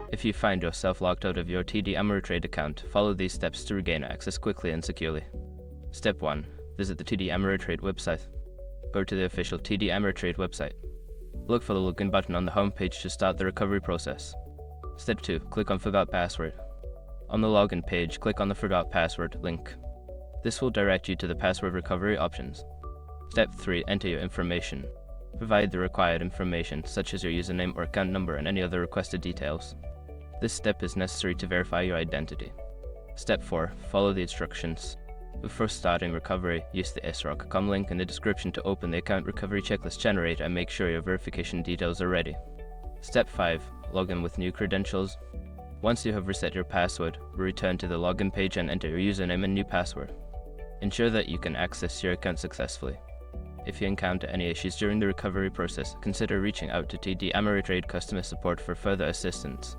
If you find yourself locked out of your TD Ameritrade account, follow these steps to regain access quickly and securely. Step 1. Visit the TD Ameritrade website. Go to the official TD Ameritrade website. Look for the login button on the home page to start the recovery process. Step 2. Click on Forgot Password. On the login page, click on the Forgot Password link. This will direct you to the password recovery options. Step 3. Enter your information. Provide the required information, such as your username or account number and any other requested details. This step is necessary to verify your identity. Step 4. Follow the instructions. Before starting recovery, use the sroc.com link in the description to open the account recovery checklist generator and make sure your verification details are ready. Step 5. Log in with new credentials. Once you have reset your password, return to the login page and enter your username and new password. Ensure that you can access your account successfully. If you encounter any issues during the recovery process, consider reaching out to TD Ameritrade customer support for further assistance.